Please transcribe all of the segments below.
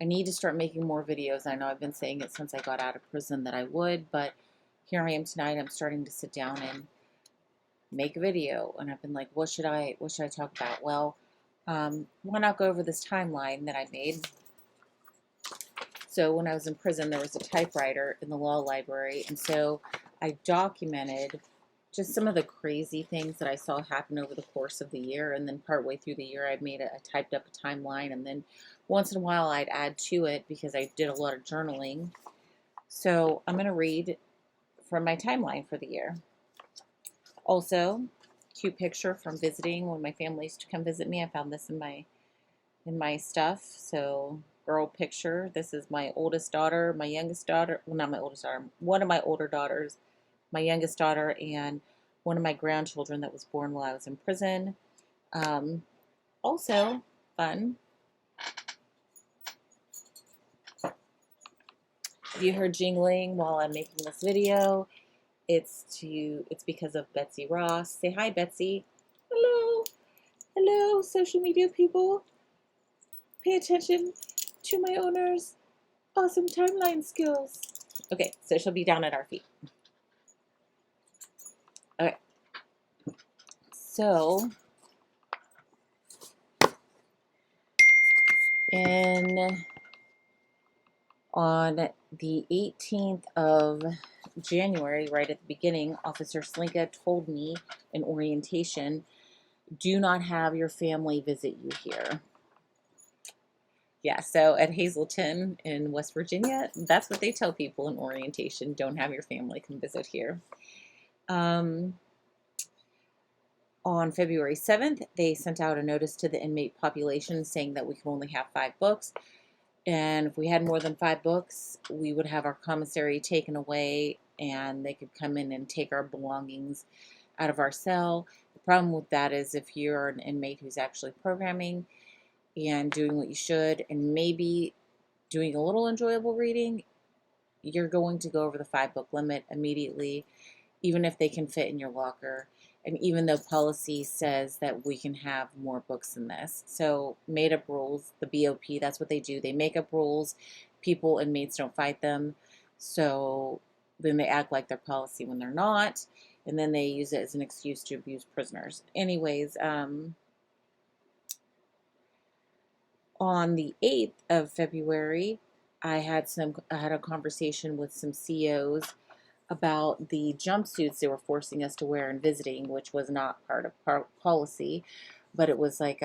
need to start making more videos. I know I've been saying it since I got out of prison that I would, but here I am tonight. I'm starting to sit down and make a video, and I've been like, what should I talk about? Well, why not go over this timeline that I made? So when I was in prison, there was a typewriter in the law library, and so I documented just some of the crazy things that I saw happen over the course of the year. And then partway through the year, I typed up a timeline, and then once in a while I'd add to it because I did a lot of journaling. So I'm going to read from my timeline for the year. Also, cute picture from visiting when my family used to come visit me. I found this in my stuff. So girl picture. This is my oldest daughter, my youngest daughter. Well, not my oldest daughter. One of my older daughters, my youngest daughter, and one of my grandchildren that was born while I was in prison. Also, fun. If you heard jingling while I'm making this video, it's because of Betsy Ross. Say hi, Betsy. Hello. Hello, social media people. Pay attention to my owner's awesome timeline skills. Okay, so she'll be down at our feet. Okay. So, on the 18th of January, right at the beginning, Officer Slinka told me in orientation, do not have your family visit you here. Yeah, so at Hazleton in West Virginia, that's what they tell people in orientation, don't have your family come visit here. On February 7th, they sent out a notice to the inmate population saying that we can only have 5 books. And if we had more than 5 books, we would have our commissary taken away and they could come in and take our belongings out of our cell. The problem with that is if you're an inmate who's actually programming and doing what you should and maybe doing a little enjoyable reading, you're going to go over the 5-book limit immediately, even if they can fit in your locker. And even though policy says that we can have more books than this. So made up rules, the BOP, that's what they do. They make up rules. People, inmates don't fight them. So then they act like they're policy when they're not. And then they use it as an excuse to abuse prisoners. Anyways, on the 8th of February, I had a conversation with some COs about the jumpsuits they were forcing us to wear in visiting, which was not part of policy, but it was like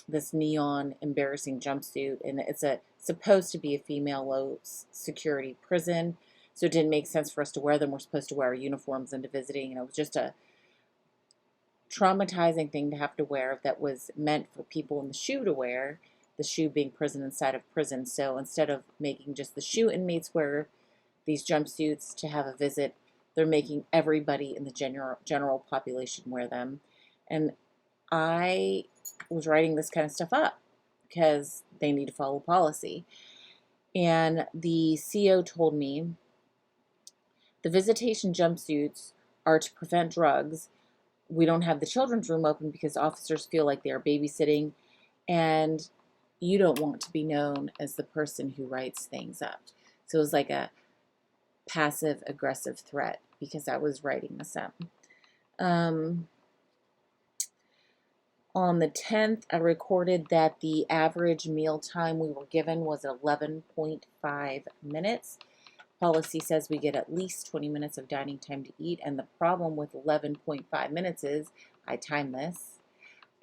this neon embarrassing jumpsuit, and it's supposed to be a female low security prison, so it didn't make sense for us to wear them. We're supposed to wear our uniforms into visiting, and it was just a traumatizing thing to have to wear that was meant for people in the SHU to wear, the SHU being prison inside of prison. So instead of making just the SHU inmates wear these jumpsuits to have a visit, they're making everybody in the general population wear them. And I was writing this kind of stuff up because they need to follow policy. And the CO told me the visitation jumpsuits are to prevent drugs. We don't have the children's room open because officers feel like they are babysitting, and you don't want to be known as the person who writes things up. So it was like a passive aggressive threat because I was writing this up. On the 10th, I recorded that the average meal time we were given was 11.5 minutes. Policy says we get at least 20 minutes of dining time to eat, and the problem with 11.5 minutes is, I time this,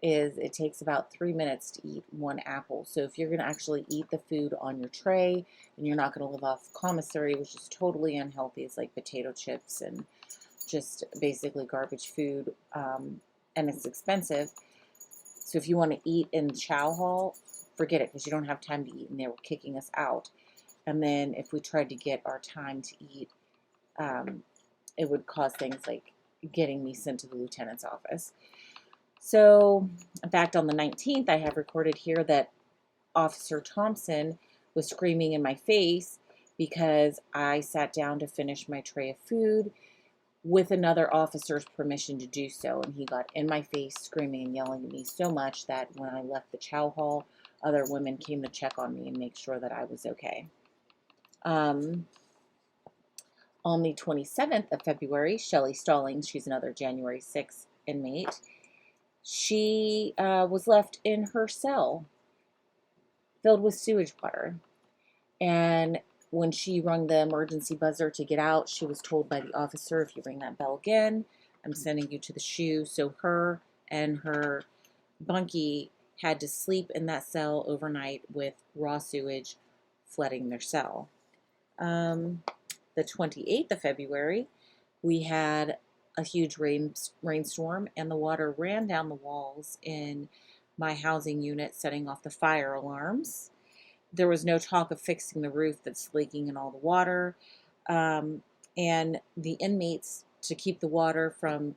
is it takes about 3 minutes to eat 1 apple. So if you're going to actually eat the food on your tray and you're not going to live off commissary, which is totally unhealthy, it's like potato chips and just basically garbage food, and it's expensive. So if you want to eat in chow hall, forget it, because you don't have time to eat, and they were kicking us out. And then if we tried to get our time to eat, it would cause things like getting me sent to the lieutenant's office. So, in fact, on the 19th, I have recorded here that Officer Thompson was screaming in my face because I sat down to finish my tray of food with another officer's permission to do so. And he got in my face screaming and yelling at me so much that when I left the chow hall, other women came to check on me and make sure that I was okay. On the 27th of February, Shelley Stallings, she's another January 6th inmate, she was left in her cell filled with sewage water. And when she rung the emergency buzzer to get out, she was told by the officer, if you ring that bell again, I'm sending you to the SHU. So her and her bunkie had to sleep in that cell overnight with raw sewage flooding their cell. The 28th of February, we had a huge rainstorm, and the water ran down the walls in my housing unit, setting off the fire alarms. There was no talk of fixing the roof that's leaking in all the water. And the inmates, to keep the water from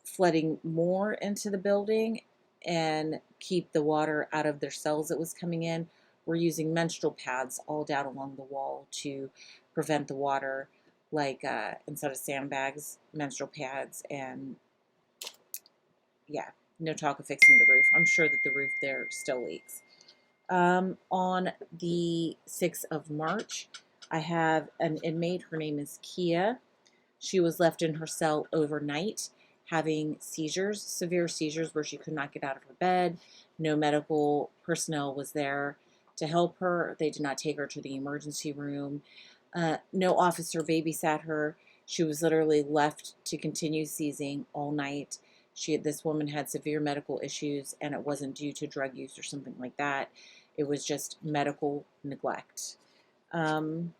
flooding more into the building and keep the water out of their cells that was coming in, were using menstrual pads all down along the wall to prevent the water, like instead of sandbags, menstrual pads. And yeah, no talk of fixing the roof. I'm sure that the roof there still leaks. On the 6th of March, I have an inmate. Her name is Kia. She was left in her cell overnight having seizures, severe seizures where she could not get out of her bed. No medical personnel was there to help her. They did not take her to the emergency room. No officer babysat her. She was literally left to continue seizing all night. This woman had severe medical issues, and it wasn't due to drug use or something like that. It was just medical neglect. On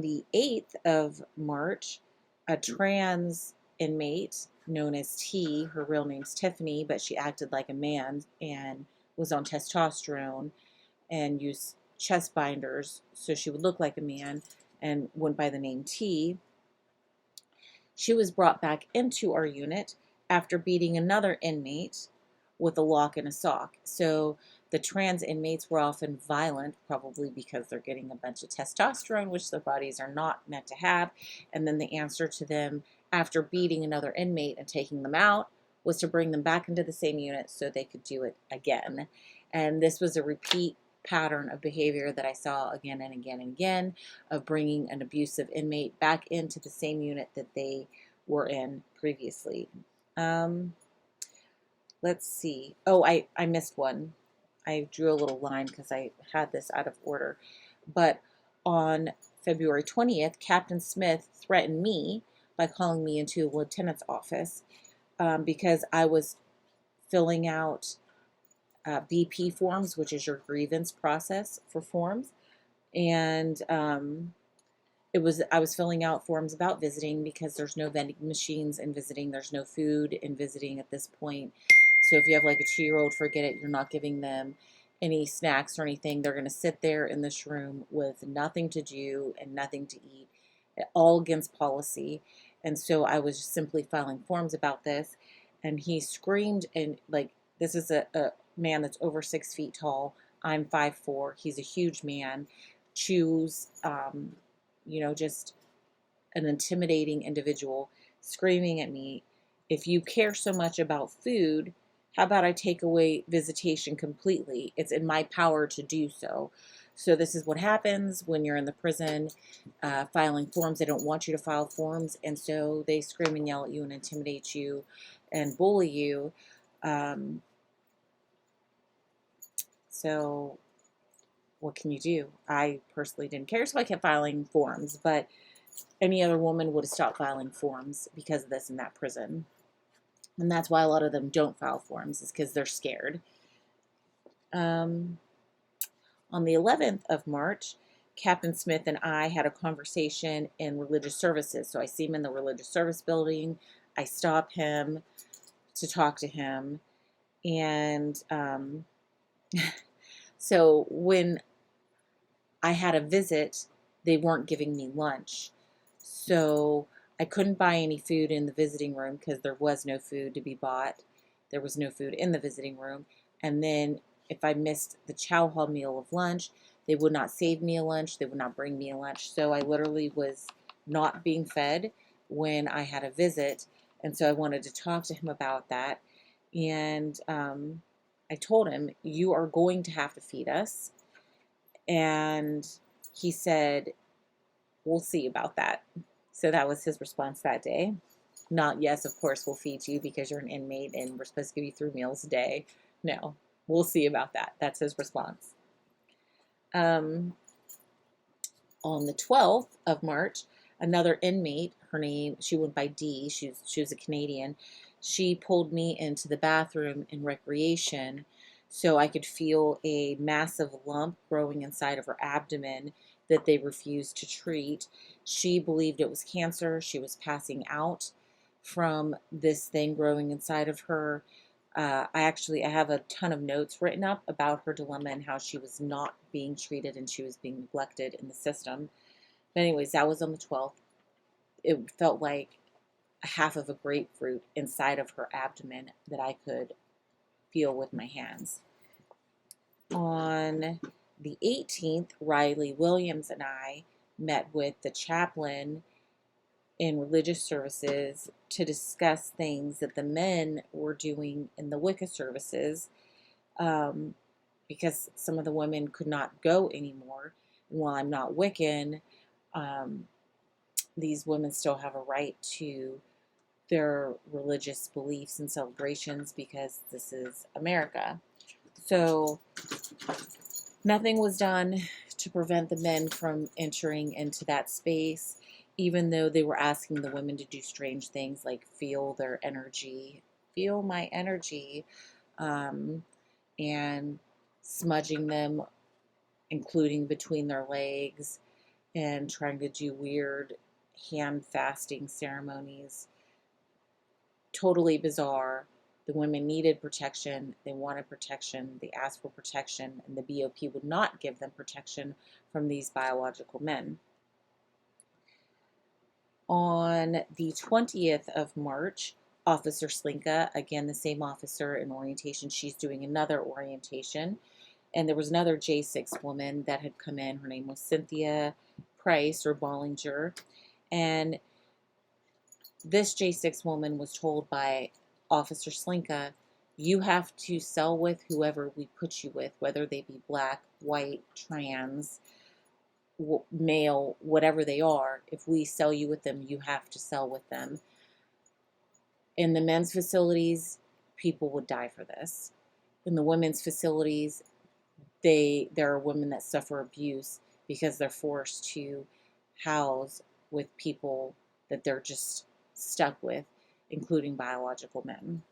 the 8th of March, a trans inmate known as T, her real name's Tiffany, but she acted like a man and was on testosterone and used chest binders so she would look like a man and went by the name T. She was brought back into our unit after beating another inmate with a lock and a sock. So the trans inmates were often violent, probably because they're getting a bunch of testosterone, which their bodies are not meant to have. And then the answer to them after beating another inmate and taking them out was to bring them back into the same unit so they could do it again. And this was a repeat pattern of behavior that I saw again and again and again, of bringing an abusive inmate back into the same unit that they were in previously. Let's see. Oh, I missed one. I drew a little line because I had this out of order. But on February 20th, Captain Smith threatened me by calling me into the lieutenant's office because I was filling out BP forms, which is your grievance process for forms. And I was filling out forms about visiting because there's no vending machines in visiting. There's no food in visiting at this point. So if you have like a 2-year-old, forget it. You're not giving them any snacks or anything. They're going to sit there in this room with nothing to do and nothing to eat, all against policy. And so I was just simply filing forms about this. And he screamed, and like, this is a man that's over 6 feet tall. I'm 5'4". He's a huge man. Choose, just an intimidating individual screaming at me, if you care so much about food, how about I take away visitation completely? It's in my power to do so. So this is what happens when you're in the prison filing forms. They don't want you to file forms, and so they scream and yell at you and intimidate you and bully you. So what can you do? I personally didn't care, so I kept filing forms, but any other woman would have stopped filing forms because of this in that prison. And that's why a lot of them don't file forms, is because they're scared. On the 11th of March, Captain Smith and I had a conversation in religious services. So I see him in the religious service building. I stop him to talk to him. And so when I had a visit, they weren't giving me lunch. So I couldn't buy any food in the visiting room because there was no food to be bought. There was no food in the visiting room. And then if I missed the chow hall meal of lunch, they would not save me a lunch. They would not bring me a lunch. So I literally was not being fed when I had a visit. And so I wanted to talk to him about that. And I told him, you are going to have to feed us. And he said, we'll see about that. So that was his response that day. Not, yes, of course we'll feed you because you're an inmate and we're supposed to give you 3 meals a day. No, we'll see about that. That's his response. On the 12th of March, another inmate, her name, she went by D, she was a Canadian, she pulled me into the bathroom in recreation so I could feel a massive lump growing inside of her abdomen that they refused to treat. She believed it was cancer. She was passing out from this thing growing inside of her. I have a ton of notes written up about her dilemma and how she was not being treated and she was being neglected in the system. But anyways, that was on the 12th. It felt like a half of a grapefruit inside of her abdomen that I could feel with my hands. On the 18th, Riley Williams and I met with the chaplain in religious services to discuss things that the men were doing in the Wicca services, because some of the women could not go anymore. And while I'm not Wiccan, these women still have a right to their religious beliefs and celebrations because this is America. So nothing was done to prevent the men from entering into that space, even though they were asking the women to do strange things like feel their energy, feel my energy, and smudging them, including between their legs, and trying to do weird hand fasting ceremonies. Totally bizarre. The women needed protection. They wanted protection. They asked for protection, and the BOP would not give them protection from these biological men. On the 20th of March, Officer Slinka, again the same officer in orientation, she's doing another orientation. And there was another J6 woman that had come in. Her name was Cynthia Price or Bollinger. And this J6 woman was told by Officer Slinka, you have to cell with whoever we put you with, whether they be black, white, trans, male, whatever they are. If we cell you with them, you have to cell with them. In the men's facilities, people would die for this. In the women's facilities, there are women that suffer abuse because they're forced to house with people that they're just stuck with, including biological men.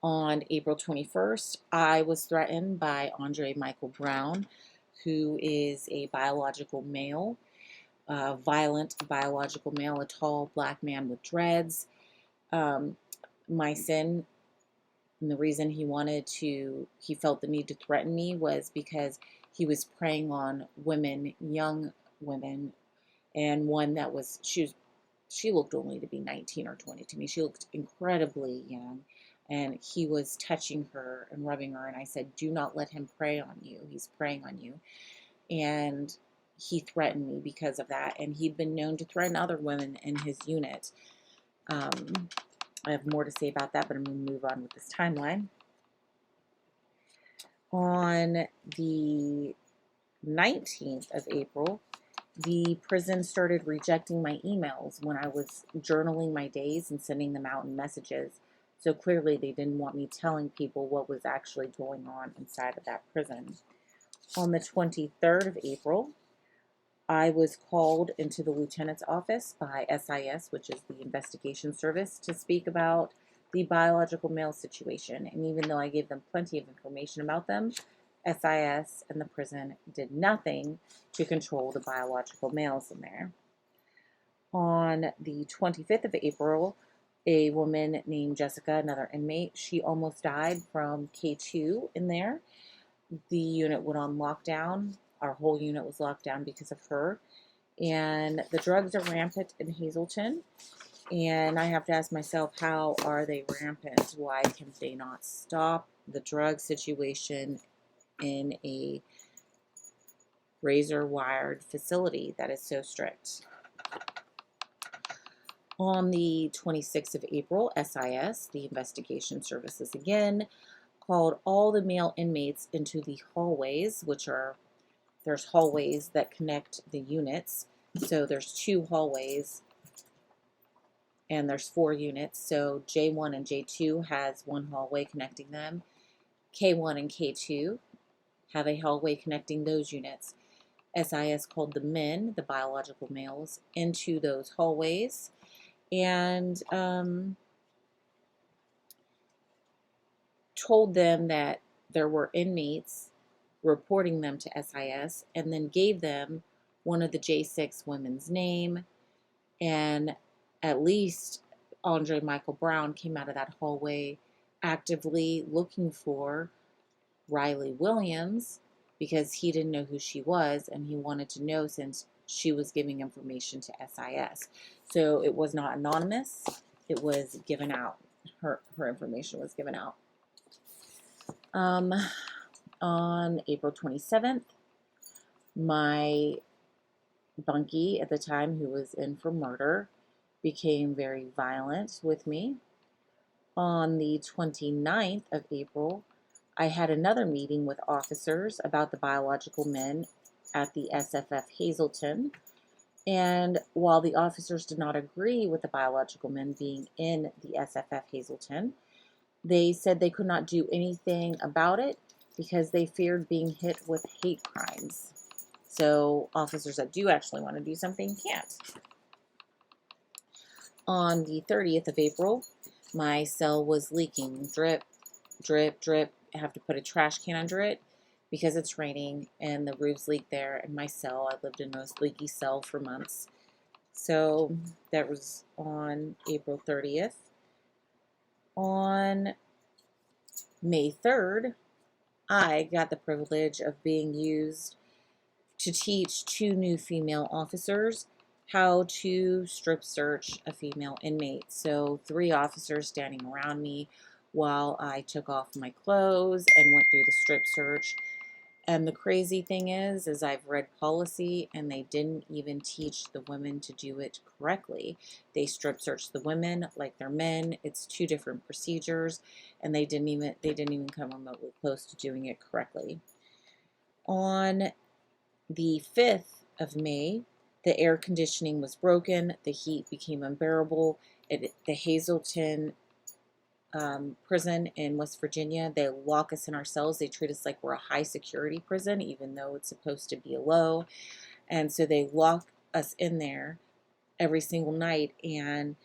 On April 21st, I was threatened by Andre Michael Brown, who is a biological male, violent biological male, a tall black man with dreads. My sin, and the reason he felt the need to threaten me was because he was preying on women, young women, and one that was, she looked only to be 19 or 20 to me. She looked incredibly young, and he was touching her and rubbing her, and I said, do not let him prey on you. He's preying on you. And he threatened me because of that, and he'd been known to threaten other women in his unit. I have more to say about that, but I'm going to move on with this timeline. On the 19th of April, the prison started rejecting my emails when I was journaling my days and sending them out in messages. So clearly they didn't want me telling people what was actually going on inside of that prison. On the 23rd of April, I was called into the lieutenant's office by SIS, which is the investigation service, to speak about the biological male situation. And even though I gave them plenty of information about them, SIS and the prison did nothing to control the biological males in there. On the 25th of April, a woman named Jessica, another inmate, she almost died from K2 in there. The unit went on lockdown. Our whole unit was locked down because of her. And the drugs are rampant in Hazleton. And I have to ask myself, how are they rampant? Why can they not stop the drug situation in a razor-wired facility that is so strict? On the 26th of April, SIS, the investigation services again, called all the male inmates into the hallways, there's hallways that connect the units. So there's 2 hallways and there's 4 units. So J1 and J2 has 1 hallway connecting them. K1 and K2 have a hallway connecting those units. SIS called the men, the biological males, into those hallways and told them that there were inmates reporting them to SIS, and then gave them one of the J6 women's name, and at least Andre Michael Brown came out of that hallway actively looking for Riley Williams because he didn't know who she was and he wanted to know since she was giving information to SIS. So it was not anonymous, it was given out. Her information was given out. On April 27th, my bunkie at the time, who was in for murder, became very violent with me. On the 29th of April, I had another meeting with officers about the biological men at the SFF Hazleton. And while the officers did not agree with the biological men being in the SFF Hazleton, they said they could not do anything about it because they feared being hit with hate crimes. So officers that do actually want to do something can't. On the 30th of April, my cell was leaking. Drip, drip, drip. I have to put a trash can under it because it's raining and the roof's leaked there. And my cell, I lived in a leaky cell for months. So that was on April 30th. On May 3rd, I got the privilege of being used to teach 2 new female officers how to strip search a female inmate. So 3 officers standing around me while I took off my clothes and went through the strip search. And the crazy thing is I've read policy and they didn't even teach the women to do it correctly. They strip searched the women like they're men. It's 2 different procedures, and they didn't even come remotely close to doing it correctly. On the 5th of May, the air conditioning was broken. The heat became unbearable. At the Hazleton prison in West Virginia, they lock us in our cells. They treat us like we're a high security prison, even though it's supposed to be a low. And so they lock us in there every single night. And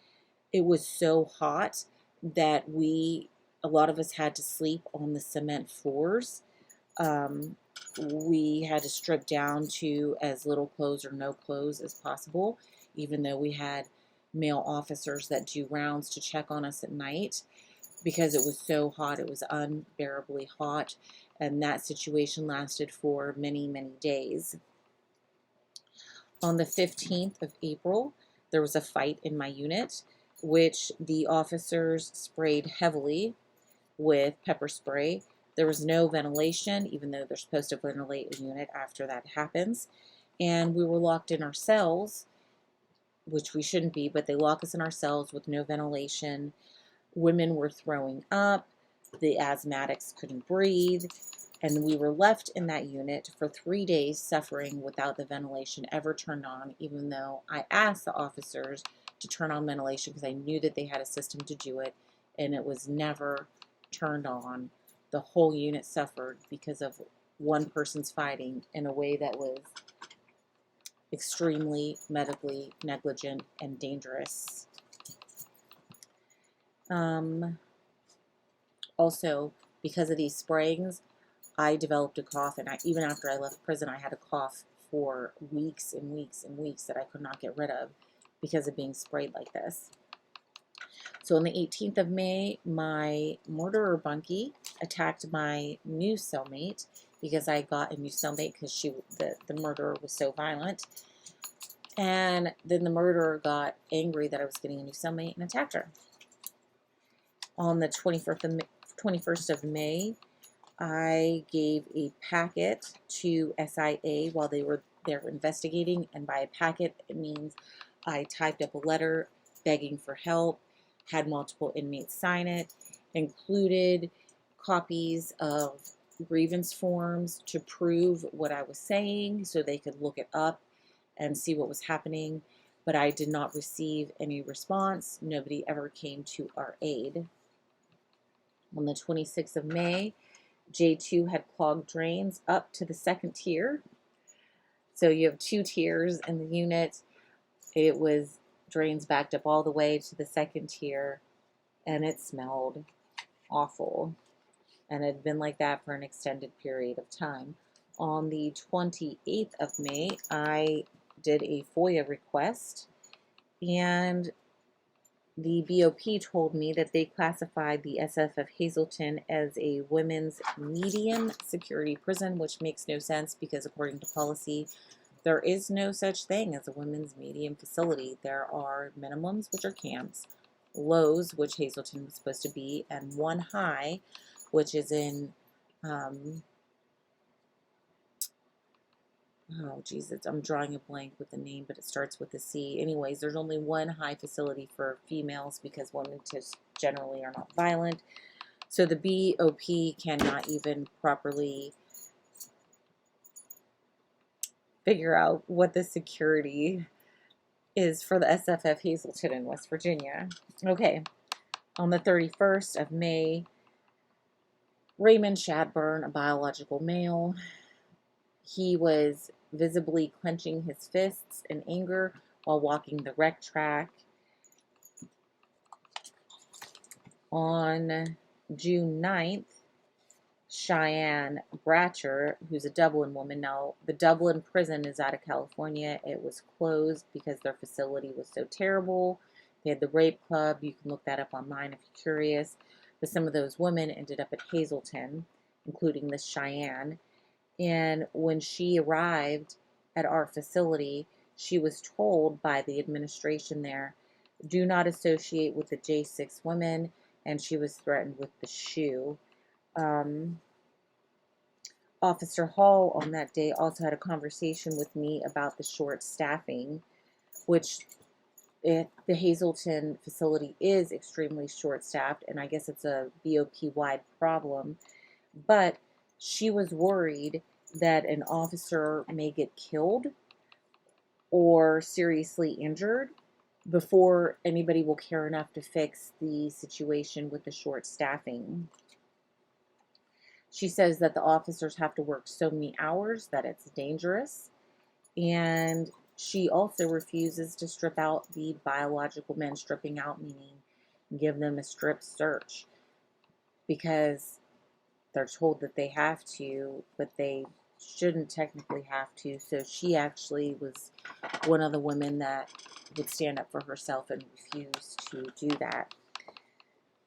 it was so hot that a lot of us had to sleep on the cement floors. We had to strip down to as little clothes or no clothes as possible, even though we had male officers that do rounds to check on us at night. Because it was so hot, it was unbearably hot, and that situation lasted for many, many days. On the 15th of April, there was a fight in my unit, which the officers sprayed heavily with pepper spray. There was no ventilation, even though they're supposed to ventilate a unit after that happens. And we were locked in our cells, which we shouldn't be, but they lock us in our cells with no ventilation. Women were throwing up, the asthmatics couldn't breathe, and we were left in that unit for 3 days suffering without the ventilation ever turned on, even though I asked the officers to turn on ventilation because I knew that they had a system to do it, and it was never turned on. The whole unit suffered because of one person's fighting in a way that was extremely medically negligent and dangerous. Also, because of these sprayings, I developed a cough, and even after I left prison, I had a cough for weeks and weeks and weeks that I could not get rid of because of being sprayed like this. So on the 18th of May, my murderer bunkie attacked my new cellmate because I got a new cellmate because the murderer was so violent. And then the murderer got angry that I was getting a new cellmate and attacked her. On the 21st of May, I gave a packet to SIA while they were there investigating. And by a packet, it means I typed up a letter begging for help, had multiple inmates sign it, included copies of grievance forms to prove what I was saying so they could look it up and see what was happening, but I did not receive any response. Nobody ever came to our aid. On the 26th of May, J2 had clogged drains up to the second tier. So you have 2 tiers in the unit. It was drains backed up all the way to the second tier, and it smelled awful. And it had been like that for an extended period of time. On the 28th of May, I did a FOIA request, and the BOP told me that they classified the SF of Hazleton as a women's medium security prison, which makes no sense because according to policy, there is no such thing as a women's medium facility. There are minimums, which are camps, lows, which Hazleton was supposed to be, and one high, which is in, oh Jesus, I'm drawing a blank with the name, but it starts with a C. Anyways, there's only one high facility for females because women just generally are not violent. So the BOP cannot even properly figure out what the security is for the SFF Hazleton in West Virginia. Okay, on the 31st of May, Raymond Shadburn, a biological male, he was visibly clenching his fists in anger while walking the rec track. On June 9th, Cheyenne Bratcher, who's a Dublin woman. Now, the Dublin prison is out of California. It was closed because their facility was so terrible. They had the rape club. You can look that up online if you're curious. But some of those women ended up at Hazleton, including this Cheyenne. And when she arrived at our facility, she was told by the administration there, do not associate with the J6 women, and she was threatened with the shoe. Officer Hall on that day also had a conversation with me about the short staffing, which the Hazleton facility is extremely short-staffed, and I guess it's a BOP-wide problem. But she was worried that an officer may get killed or seriously injured before anybody will care enough to fix the situation with the short staffing. She says that the officers have to work so many hours that it's dangerous, and she also refuses to strip out the biological men. Stripping out meaning give them a strip search because they're told that they have to, but they shouldn't technically have to. So she actually was one of the women that would stand up for herself and refuse to do that.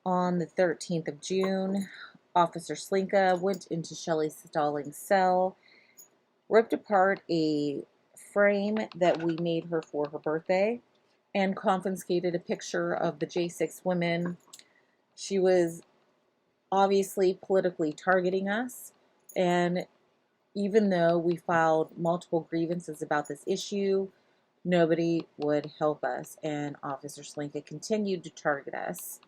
On the 13th of June, Officer Slinka went into Shelley Stallings' cell, ripped apart a frame that we made her for her birthday, and confiscated a picture of the J6 women. She was obviously politically targeting us, and even though we filed multiple grievances about this issue, nobody would help us, and Officer Slinka continued to target us.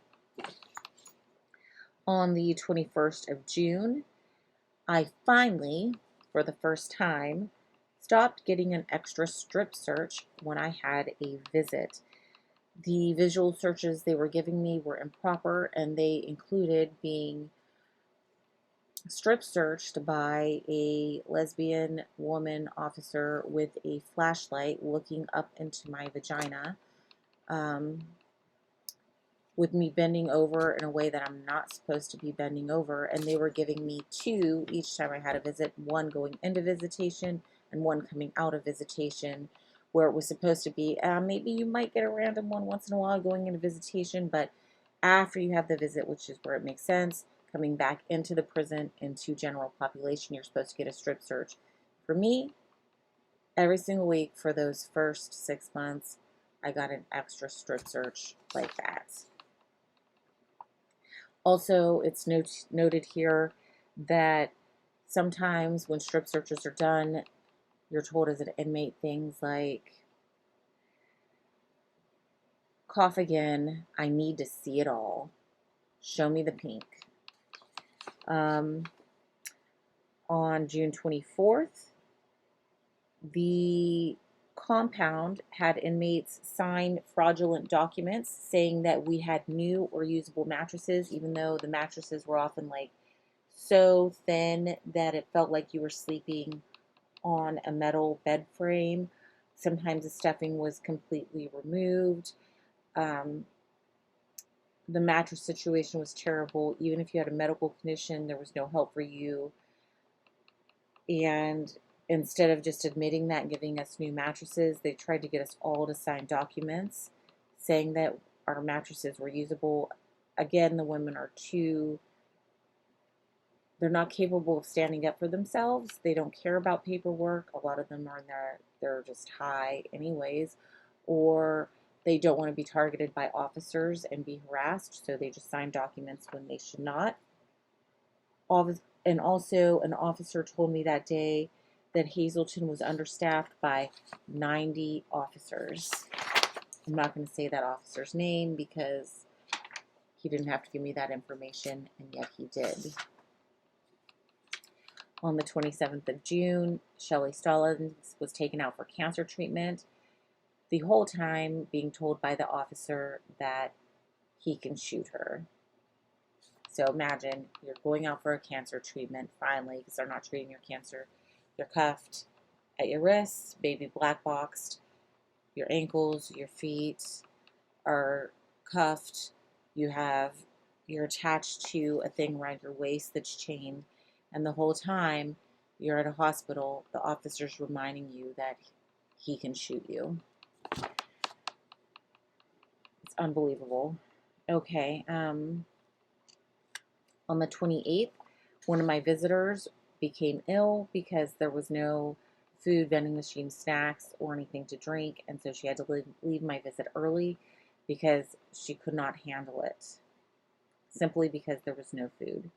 On the 21st of June, I finally, for the first time, stopped getting an extra strip search when I had a visit. The visual searches they were giving me were improper, and they included being strip searched by a lesbian woman officer with a flashlight looking up into my vagina, with me bending over in a way that I'm not supposed to be bending over, and they were giving me 2 each time I had a visit, one going into visitation and one coming out of visitation, where it was supposed to be, maybe you might get a random one once in a while going into visitation, but after you have the visit, which is where it makes sense, coming back into the prison, into general population, you're supposed to get a strip search. For me, every single week for those first 6 months, I got an extra strip search like that. Also, it's noted here that sometimes when strip searches are done, you're told as an inmate things like, cough again, I need to see it all, show me the pink. On June 24th, the compound had inmates sign fraudulent documents saying that we had new or usable mattresses, even though the mattresses were often like so thin that it felt like you were sleeping on a metal bed frame. Sometimes the stuffing was completely removed. The mattress situation was terrible. Even if you had a medical condition, there was no help for you. And instead of just admitting that and giving us new mattresses, they tried to get us all to sign documents saying that our mattresses were usable. Again, the women are they're not capable of standing up for themselves. They don't care about paperwork. A lot of them are in they're just high anyways, or they don't want to be targeted by officers and be harassed, so they just sign documents when they should not. And also, an officer told me that day that Hazleton was understaffed by 90 officers. I'm not going to say that officer's name because he didn't have to give me that information, and yet he did. On the 27th of June, Shelley Stallings was taken out for cancer treatment, the whole time being told by the officer that he can shoot her. So imagine you're going out for a cancer treatment finally because they're not treating your cancer. You're cuffed at your wrists, baby black boxed, your ankles, your feet are cuffed. You're attached to a thing around your waist that's chained, and the whole time you're at a hospital, the officer's reminding you that he can shoot you. It's unbelievable. Okay, on the 28th, one of my visitors became ill because there was no food, vending machine, snacks, or anything to drink, and so she had to leave my visit early because she could not handle it, simply because there was no food.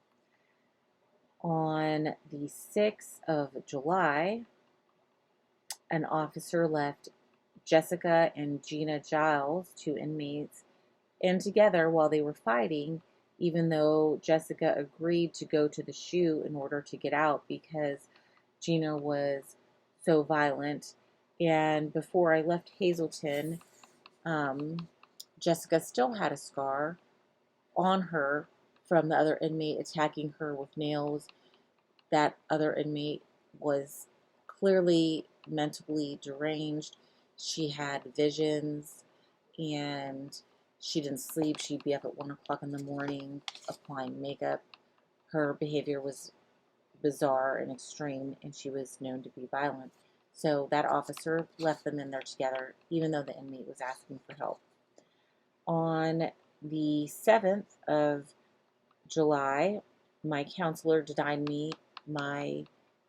On the 6th of July, an officer left Jessica and Gina Giles, 2 inmates, in together while they were fighting, even though Jessica agreed to go to the SHU in order to get out because Gina was so violent. And before I left Hazleton, Jessica still had a scar on her from the other inmate attacking her with nails. That other inmate was clearly mentally deranged. She had visions and she didn't sleep. She'd be up at 1 o'clock in the morning applying makeup. Her behavior was bizarre and extreme, and she was known to be violent. So that officer left them in there together, even though the inmate was asking for help. On the 7th of July, my counselor denied me my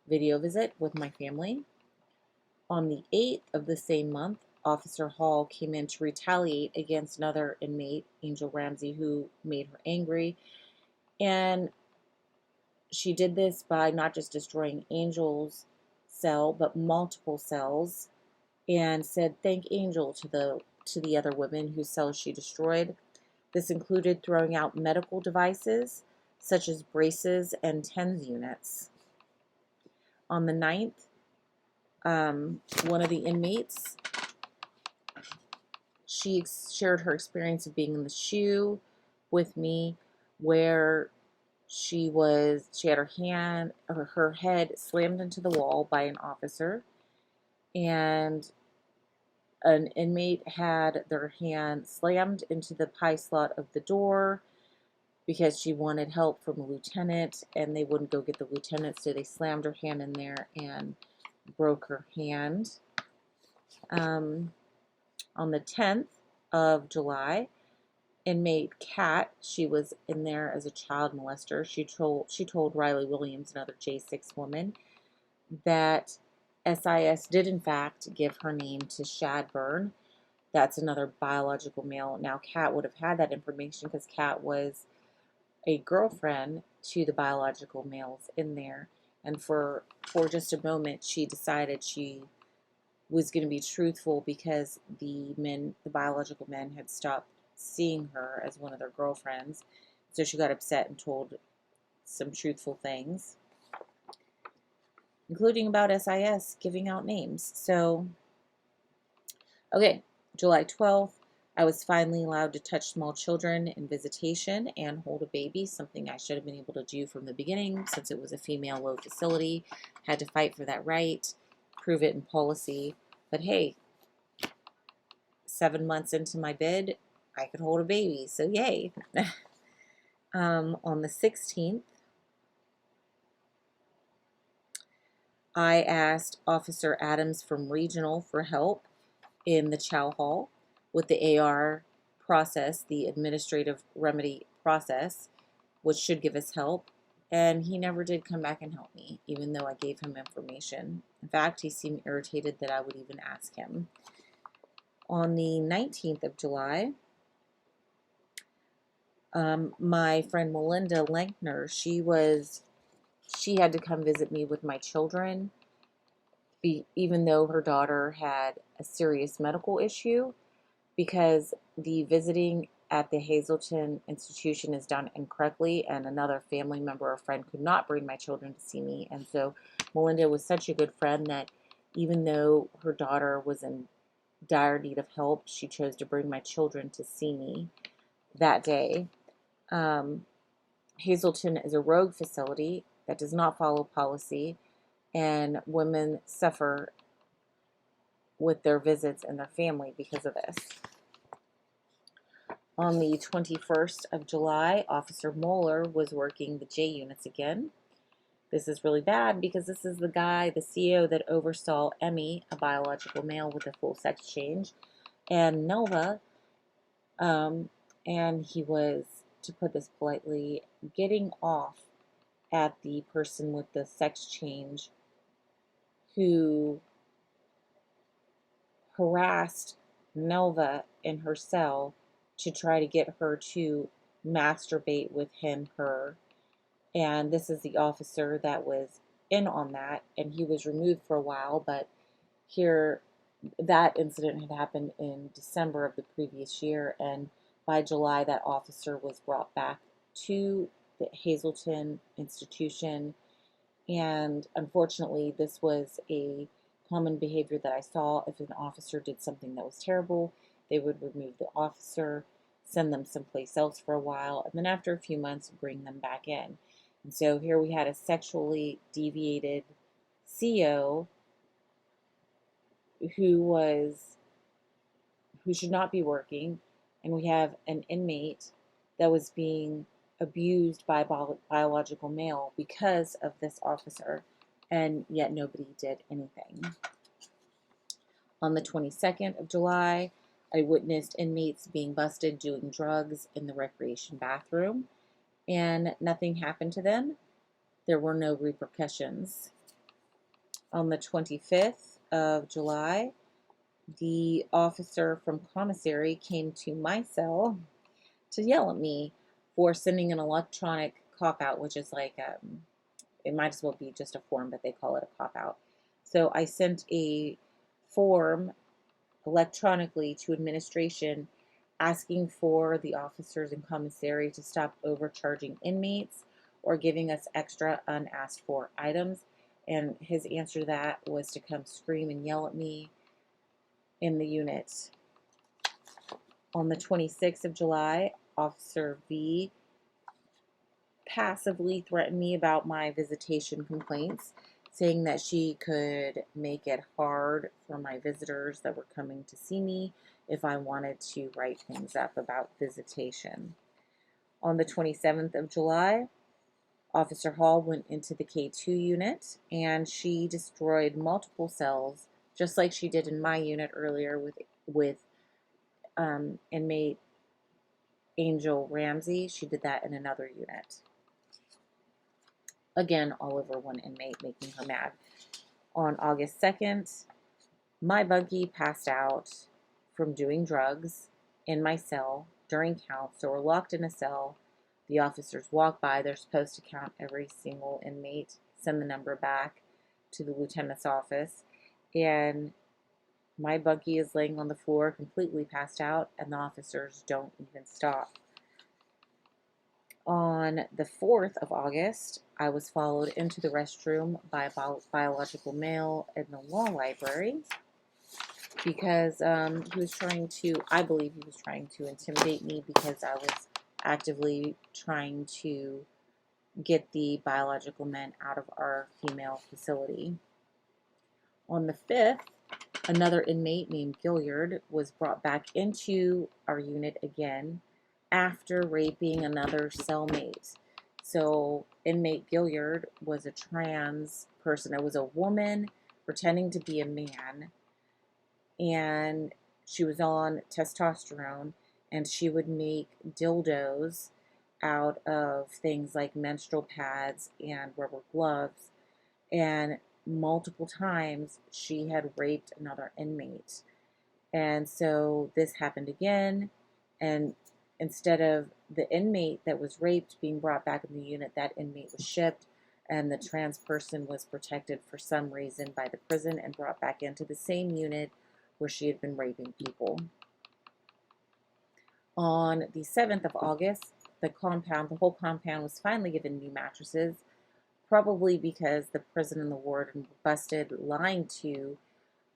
video visit with my family. On the 8th of the same month, Officer Hall came in to retaliate against another inmate, Angel Ramsey, who made her angry. And she did this by not just destroying Angel's cell, but multiple cells, and said thank Angel to the other women whose cells she destroyed. This included throwing out medical devices, such as braces and TENS units. On the 9th, one of the inmates, she shared her experience of being in the SHU with me, where she had her head slammed into the wall by an officer, and an inmate had their hand slammed into the pie slot of the door because she wanted help from a lieutenant, and they wouldn't go get the lieutenant, so they slammed her hand in there and broke her hand. On the 10th of July, inmate Kat, she was in there as a child molester. She told Riley Williams, another J6 woman, that SIS did in fact give her name to Shadburn. That's another biological male. Now, Kat would have had that information because Kat was a girlfriend to the biological males in there. And for just a moment, she decided she was going to be truthful because the biological men had stopped seeing her as one of their girlfriends. So she got upset and told some truthful things, including about SIS giving out names. So, okay, July 12th, I was finally allowed to touch small children in visitation and hold a baby, something I should have been able to do from the beginning since it was a female low facility. Had to fight for that right, prove it in policy. But hey, 7 months into my bid, I could hold a baby, so yay. On the 16th, I asked Officer Adams from Regional for help in the chow hall with the AR process, the administrative remedy process, which should give us help. And he never did come back and help me, even though I gave him information. In fact, he seemed irritated that I would even ask him. On the 19th of July, my friend Melinda Lankner, she had to come visit me with my children, even though her daughter had a serious medical issue, because the visiting at the Hazleton institution is done incorrectly, and another family member or friend could not bring my children to see me. And so Melinda was such a good friend that even though her daughter was in dire need of help, she chose to bring my children to see me that day. Hazleton is a rogue facility that does not follow policy, and women suffer with their visits and their family because of this. On the 21st of July, Officer Moeller was working the J units again. This is really bad because this is the guy, the CO, that oversaw Emmy, a biological male with a full sex change, and Nova, and he was, to put this politely, getting off at the person with the sex change who harassed Nova in her cell to try to get her to masturbate with him, her. And this is the officer that was in on that, and he was removed for a while, but here, that incident had happened in December of the previous year, and by July, that officer was brought back to the Hazleton institution, and unfortunately, this was a common behavior that I saw. If an officer did something that was terrible, they would remove the officer, send them someplace else for a while, and then after a few months, bring them back in. And so here we had a sexually deviated CO who should not be working, and we have an inmate that was being abused by a biological male because of this officer, and yet nobody did anything. On the 22nd of July, I witnessed inmates being busted doing drugs in the recreation bathroom, and nothing happened to them. There were no repercussions. On the 25th of July, the officer from commissary came to my cell to yell at me for sending an electronic cop-out, which is like, it might as well be just a form, but they call it a cop-out. So I sent a form electronically to administration asking for the officers in commissary to stop overcharging inmates or giving us extra unasked for items. And his answer to that was to come scream and yell at me in the unit. On the 26th of July, Officer V passively threatened me about my visitation complaints, saying that she could make it hard for my visitors that were coming to see me if I wanted to write things up about visitation. On the 27th of July, Officer Hall went into the K2 unit, and she destroyed multiple cells, just like she did in my unit earlier with inmate Angel Ramsey. She did that in another unit. Again, all over one inmate, making her mad. On August 2nd, my bunkie passed out from doing drugs in my cell during count. So we're locked in a cell. The officers walk by. They're supposed to count every single inmate, send the number back to the lieutenant's office. And my bunkie is laying on the floor, completely passed out, and the officers don't even stop. On On the 4th of August, I was followed into the restroom by a biological male in the law library because he was trying to, I believe he was trying to intimidate me because I was actively trying to get the biological men out of our female facility. On the 5th, another inmate named Gilliard was brought back into our unit again after raping another cellmate. So, inmate Gilliard was a trans person. It was a woman pretending to be a man, and she was on testosterone, and she would make dildos out of things like menstrual pads and rubber gloves. And multiple times she had raped another inmate. And so this happened again. And instead of the inmate that was raped being brought back in the unit, that inmate was shipped. And the trans person was protected for some reason by the prison and brought back into the same unit where she had been raping people. On the 7th of August, the whole compound was finally given new mattresses, probably because the prison and the warden were busted lying to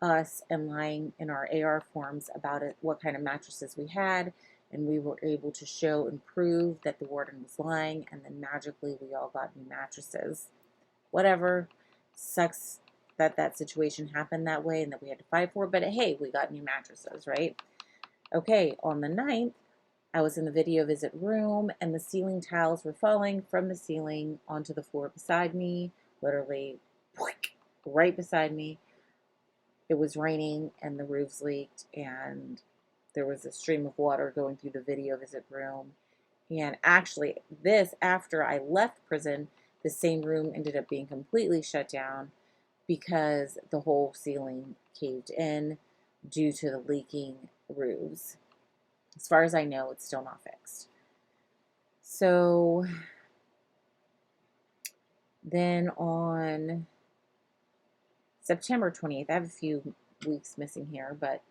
us and lying in our AR forms about it, what kind of mattresses we had, and we were able to show and prove that the warden was lying, and then magically we all got new mattresses. Whatever. Sucks that that situation happened that way and that we had to fight for it, but hey, we got new mattresses, right? Okay, on the 9th, I was in the video visit room and the ceiling tiles were falling from the ceiling onto the floor beside me, literally right beside me. It was raining and the roofs leaked and there was a stream of water going through the video visit room. And actually, this, after I left prison, the same room ended up being completely shut down because the whole ceiling caved in due to the leaking roofs. As far as I know, it's still not fixed. So then on September 20th, I have a few weeks missing here, but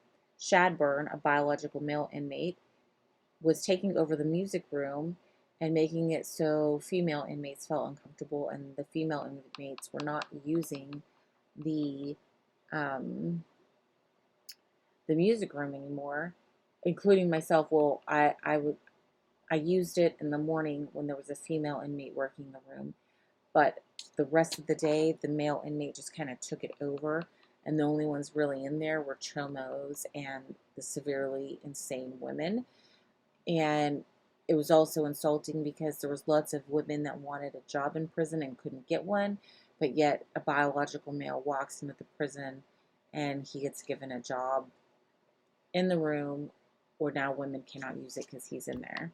Shadburn, a biological male inmate, was taking over the music room and making it so female inmates felt uncomfortable, and the female inmates were not using the um, the music room anymore, including myself. Well, I used it in the morning when there was a female inmate working the room, but the rest of the day, the male inmate just kind of took it over, and the only ones really in there were chomos and the severely insane women. And it was also insulting because there was lots of women that wanted a job in prison and couldn't get one, but yet a biological male walks into the prison and he gets given a job in the room, or now women cannot use it because he's in there.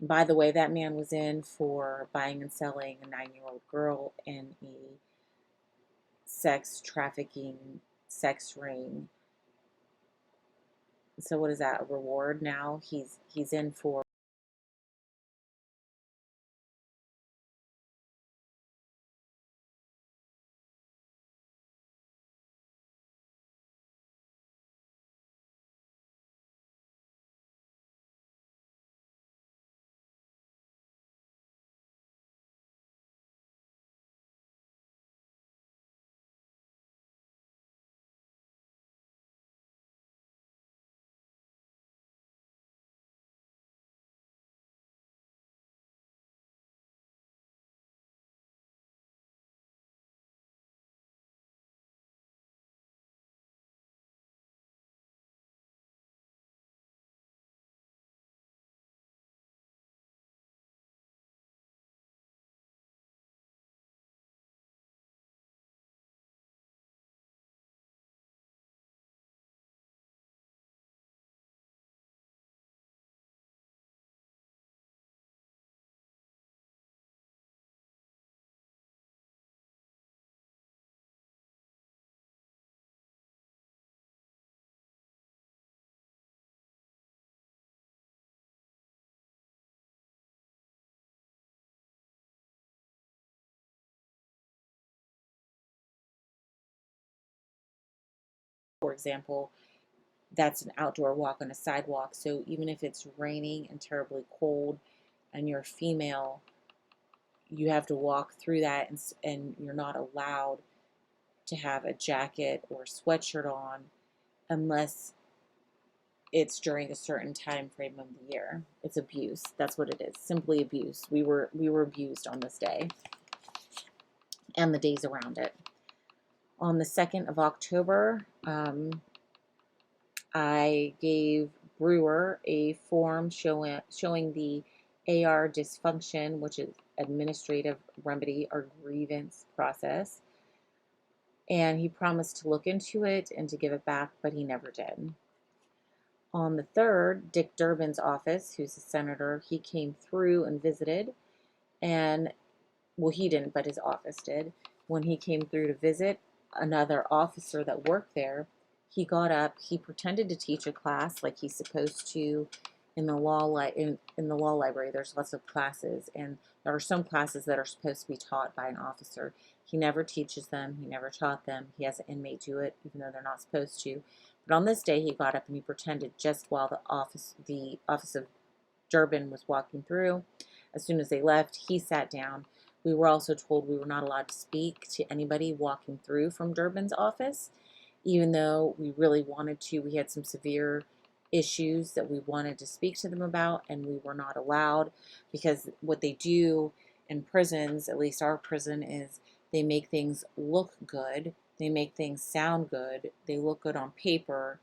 By the way, that man was in for buying and selling a 9-year-old girl in a sex trafficking sex ring. So what is that, a reward now? He's in for for example, that's an outdoor walk on a sidewalk. So even if it's raining and terribly cold, and you're female, you have to walk through that, and you're not allowed to have a jacket or sweatshirt on unless it's during a certain time frame of the year. It's abuse. That's what it is. Simply abuse. We were abused on this day and the days around it. On the 2nd of October, I gave Brewer a form showing the AR dysfunction, which is administrative remedy or grievance process. And he promised to look into it and to give it back, but he never did. On the 3rd, Dick Durbin's office, who's a senator, he came through and visited. And, well, he didn't, but his office did. When he came through to visit, another officer that worked there, he got up, he pretended to teach a class like he's supposed to in the in the law library. There's lots of classes, and there are some classes that are supposed to be taught by an officer. He never teaches them. He never taught them. He has an inmate do it, even though they're not supposed to. But on this day, he got up and he pretended just while the office of Durbin was walking through. As soon as they left, he sat down. We were also told we were not allowed to speak to anybody walking through from Durbin's office, even though we really wanted to. We had some severe issues that we wanted to speak to them about, and we were not allowed, because what they do in prisons, at least our prison, is they make things look good. They make things sound good. They look good on paper.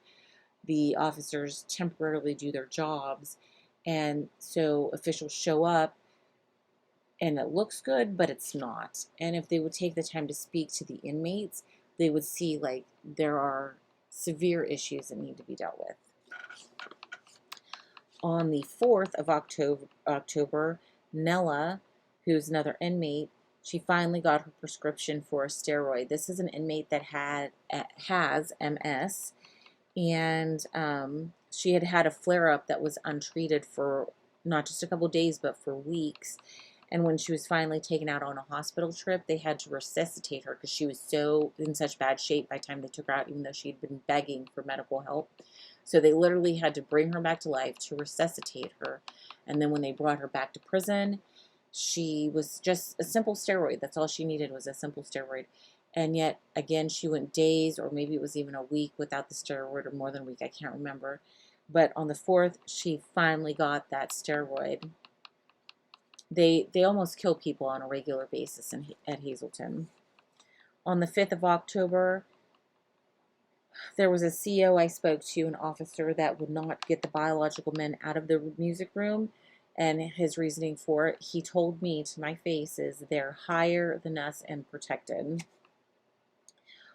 The officers temporarily do their jobs, and so officials show up and it looks good, but it's not. And if they would take the time to speak to the inmates, they would see like there are severe issues that need to be dealt with. On the 4th of October, Nella, who's another inmate, she finally got her prescription for a steroid. This is an inmate that has MS, and she had had a flare-up that was untreated for not just a couple days, but for weeks. And when she was finally taken out on a hospital trip, they had to resuscitate her because she was so in such bad shape by the time they took her out, even though she had been begging for medical help. So they literally had to bring her back to life to resuscitate her. And then when they brought her back to prison, she was just a simple steroid. That's all she needed, was a simple steroid. And yet, again, she went days, or maybe it was even a week without the steroid, or more than a week, I can't remember. But on the 4th, she finally got that steroid. They almost kill people on a regular basis at Hazleton. On the 5th of October, there was a CO I spoke to, an officer that would not get the biological men out of the music room, and his reasoning for it, he told me to my face, is they're higher than us and protected.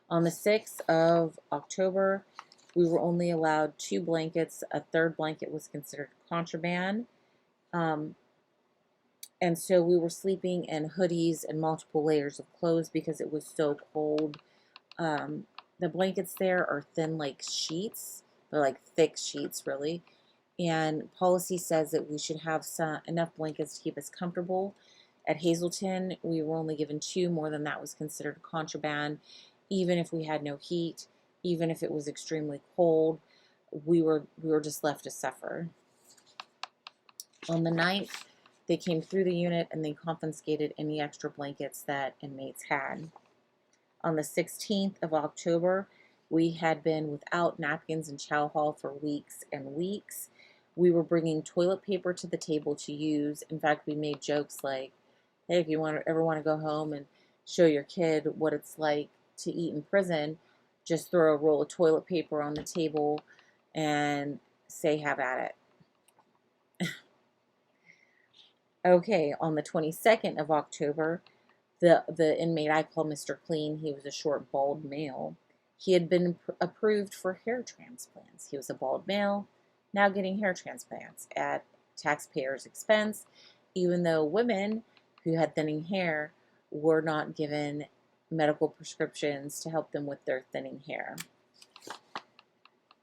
On the 6th of October, we were only allowed 2 blankets. A 3rd blanket was considered contraband. And so we were sleeping in hoodies and multiple layers of clothes because it was so cold. The blankets there are thin like sheets. They're like thick sheets, really. And policy says that we should have enough blankets to keep us comfortable. At Hazleton, we were only given 2. More than that was considered contraband. Even if we had no heat, even if it was extremely cold, we were just left to suffer. On the 9th, they came through the unit and they confiscated any extra blankets that inmates had. On the 16th of October, we had been without napkins and chow hall for weeks and weeks. We were bringing toilet paper to the table to use. In fact, we made jokes like, hey, if you ever want to go home and show your kid what it's like to eat in prison, just throw a roll of toilet paper on the table and say, have at it. Okay, on the 22nd of October, the inmate I call Mr. Clean, he was a short, bald male. He had been approved for hair transplants. He was a bald male, now getting hair transplants at taxpayers' expense, even though women who had thinning hair were not given medical prescriptions to help them with their thinning hair.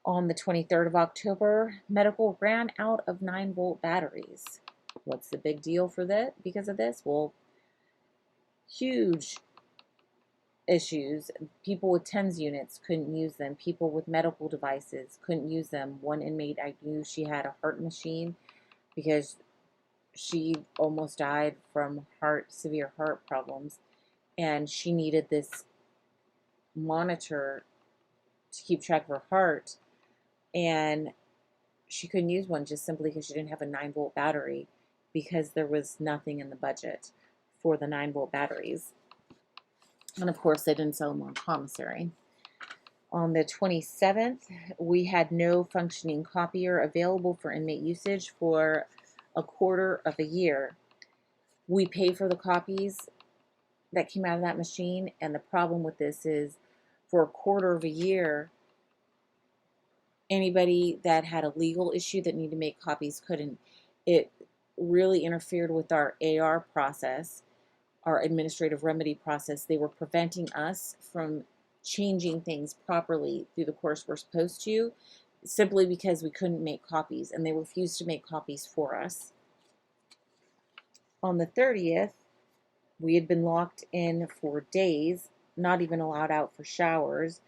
On the 23rd of October, medical ran out of 9-volt batteries. What's the big deal for that because of this? Well, huge issues. People with TENS units couldn't use them. People with medical devices couldn't use them. One inmate I knew, she had a heart machine because she almost died from severe heart problems, and she needed this monitor to keep track of her heart, and she couldn't use one just simply because she didn't have a 9-volt battery, because there was nothing in the budget for the 9-volt batteries. And of course, they didn't sell them on commissary. On the 27th, we had no functioning copier available for inmate usage for a quarter of a year. We pay for the copies that came out of that machine, and the problem with this is, for a quarter of a year, anybody that had a legal issue that needed to make copies couldn't. It really interfered with our AR process, our administrative remedy process. They were preventing us from changing things properly through the course we're supposed to, simply because we couldn't make copies, and they refused to make copies for us. On the 30th, we had been locked in for days, not even allowed out for showers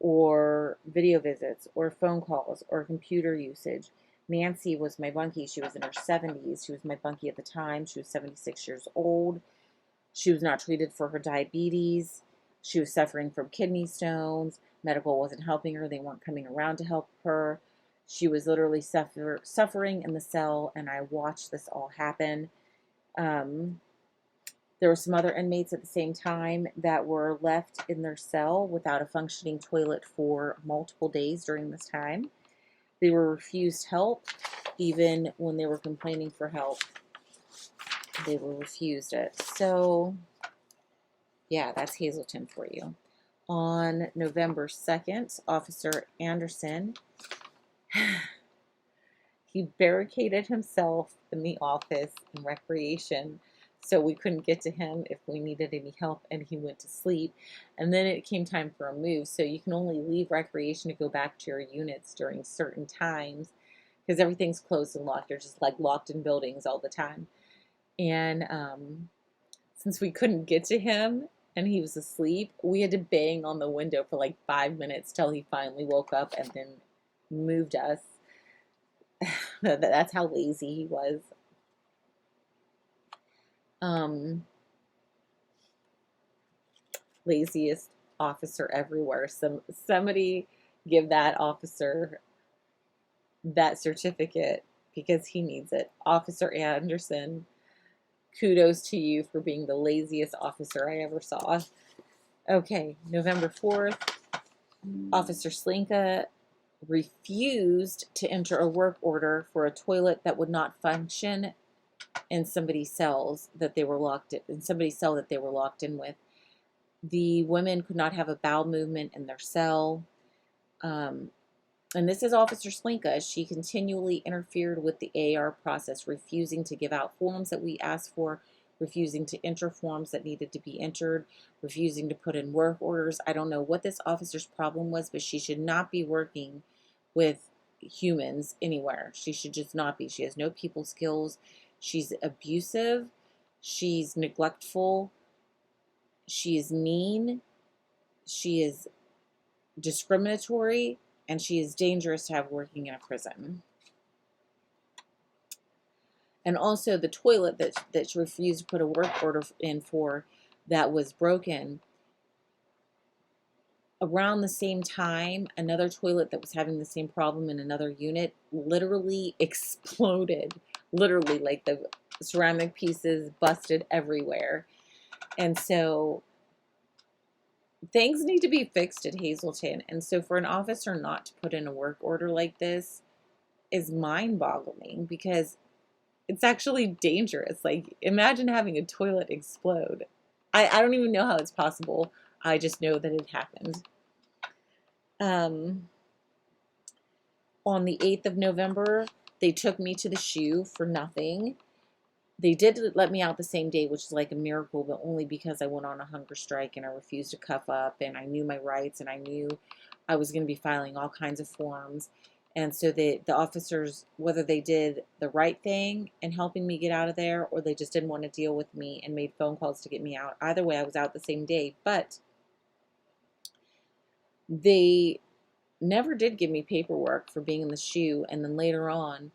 or video visits or phone calls or computer usage. Nancy was my bunkie. She was in her 70s. She was my bunkie at the time. She was 76 years old. She was not treated for her diabetes. She was suffering from kidney stones. Medical wasn't helping her. They weren't coming around to help her. She was literally suffering in the cell, and I watched this all happen. There were some other inmates at the same time that were left in their cell without a functioning toilet for multiple days during this time. They were refused help, even when they were complaining for help. They were refused it. So, yeah, that's Hazleton for you. On November 2nd, Officer Anderson, he barricaded himself in the office in recreation, so we couldn't get to him if we needed any help, and he went to sleep. And then it came time for a move, so you can only leave recreation to go back to your units during certain times, because everything's closed and locked. They're just like locked in buildings all the time. And since we couldn't get to him and he was asleep, we had to bang on the window for like 5 minutes till he finally woke up and then moved us. That's how lazy he was. Laziest officer everywhere. Somebody give that officer that certificate, because he needs it. Officer Anderson, kudos to you for being the laziest officer I ever saw. Okay, November 4th, Officer Slinka refused to enter a work order for a toilet that would not function in somebody's cells that they were locked in somebody's cell that they were locked in with. The women could not have a bowel movement in their cell. And this is Officer Slinka. She continually interfered with the AR process, refusing to give out forms that we asked for, refusing to enter forms that needed to be entered, refusing to put in work orders. I don't know what this officer's problem was, but she should not be working with humans anywhere. She should just not be. She has no people skills. She's abusive. She's neglectful. She is mean. She is discriminatory. And she is dangerous to have working in a prison. And also the toilet that she refused to put a work order in for, that was broken. Around the same time, another toilet that was having the same problem in another unit literally exploded. Literally, like the ceramic pieces busted everywhere. And so things need to be fixed at Hazleton. And so for an officer not to put in a work order like this is mind-boggling, because it's actually dangerous. Like, imagine having a toilet explode. I don't even know how it's possible. I just know that it happened. On the 8th of November, they took me to the SHU for nothing. They did let me out the same day, which is like a miracle, but only because I went on a hunger strike and I refused to cuff up, and I knew my rights, and I knew I was going to be filing all kinds of forms. And so the officers, whether they did the right thing in helping me get out of there, or they just didn't want to deal with me and made phone calls to get me out. Either way, I was out the same day. But they never did give me paperwork for being in the SHU. And then later on,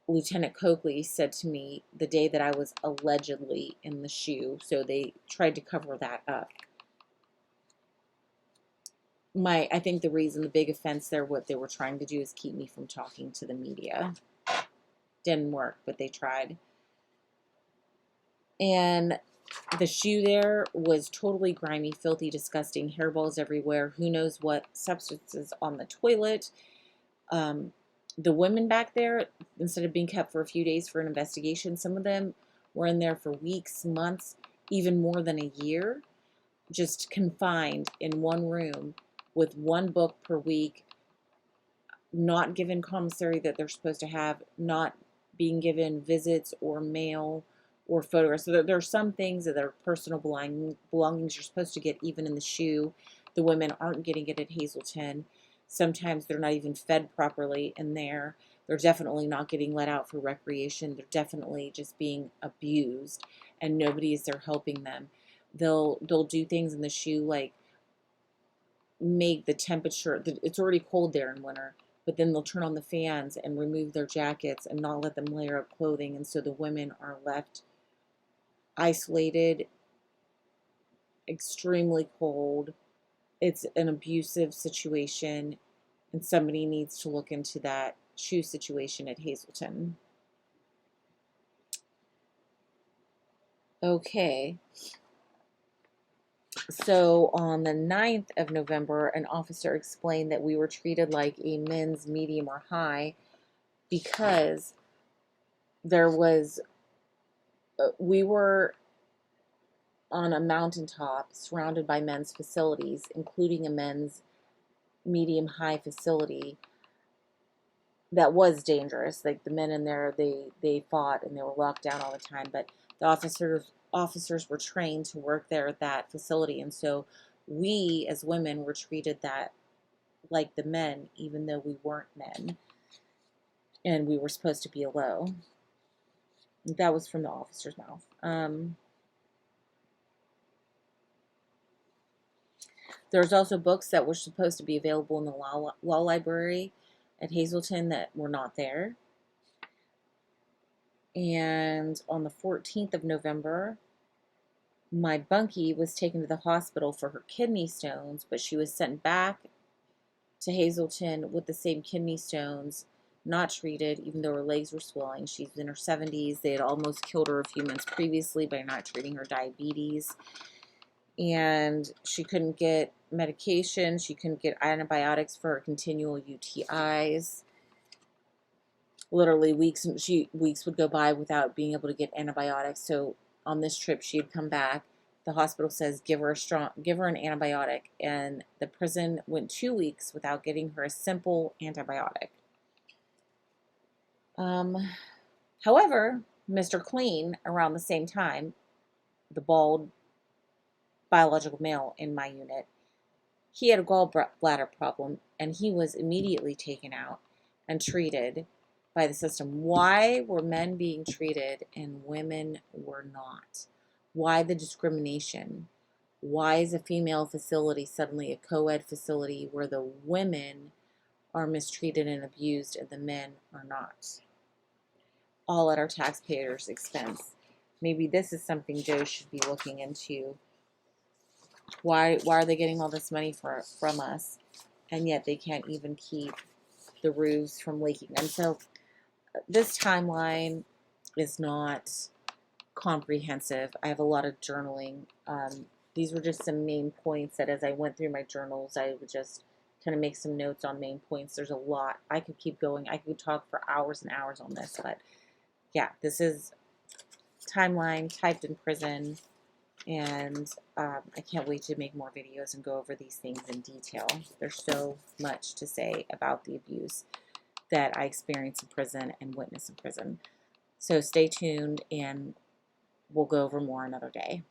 Lieutenant Coakley said to me the day that I was allegedly in the shoe, so they tried to cover that up. I think the big offense there, what they were trying to do is keep me from talking to the media. Didn't work, but they tried. And the shoe there was totally grimy, filthy, disgusting, hairballs everywhere. Who knows what substances on the toilet. The women back there, instead of being kept for a few days for an investigation, some of them were in there for weeks, months, even more than a year, just confined in one room with one book per week, not given commissary that they're supposed to have, not being given visits or mail or photographs. So there are some things that are personal belongings you're supposed to get even in the shoe. The women aren't getting it at Hazleton. Sometimes they're not even fed properly in there. They're definitely not getting let out for recreation. They're definitely just being abused, and nobody is there helping them. They'll do things in the shoe like make the temperature, it's already cold there in winter, but then they'll turn on the fans and remove their jackets and not let them layer up clothing, and so the women are left isolated, extremely cold. It's an abusive situation, and somebody needs to look into that shoe situation at Hazleton. Okay. So on the 9th of November, an officer explained that we were treated like a men's medium or high because we were on a mountaintop surrounded by men's facilities, including a men's medium high facility that was dangerous. Like the men in there, they fought and they were locked down all the time, but the officers were trained to work there at that facility, and so we as women were treated that like the men, even though we weren't men, and we were supposed to be low. That was from the officer's mouth. There's also books that were supposed to be available in the law library at Hazleton that were not there. And on the 14th of November, my bunkie was taken to the hospital for her kidney stones, but she was sent back to Hazleton with the same kidney stones, not treated, even though her legs were swelling. She's in her 70s. They had almost killed her a few months previously by not treating her diabetes. And she couldn't get medication. She couldn't get antibiotics for her continual UTIs. Literally weeks would go by without being able to get antibiotics. So on this trip, she had come back. The hospital says give her an antibiotic, and the prison went 2 weeks without getting her a simple antibiotic. However, Mr. Clean, around the same time, the bald biological male in my unit, he had a gallbladder problem, and he was immediately taken out and treated by the system. Why were men being treated and women were not? Why the discrimination? Why is a female facility suddenly a co-ed facility where the women are mistreated and abused and the men are not? All at our taxpayers' expense. Maybe this is something Joe should be looking into. Why are they getting all this money from us, and yet they can't even keep the roofs from leaking? And so this timeline is not comprehensive. I have a lot of journaling. These were just some main points that as I went through my journals, I would just kind of make some notes on main points. There's a lot. I could keep going. I could talk for hours and hours on this, but yeah, this is timeline typed in prison, and I can't wait to make more videos and go over these things in detail. There's so much to say about the abuse that I experience in prison and witness in prison. So stay tuned, and we'll go over more another day.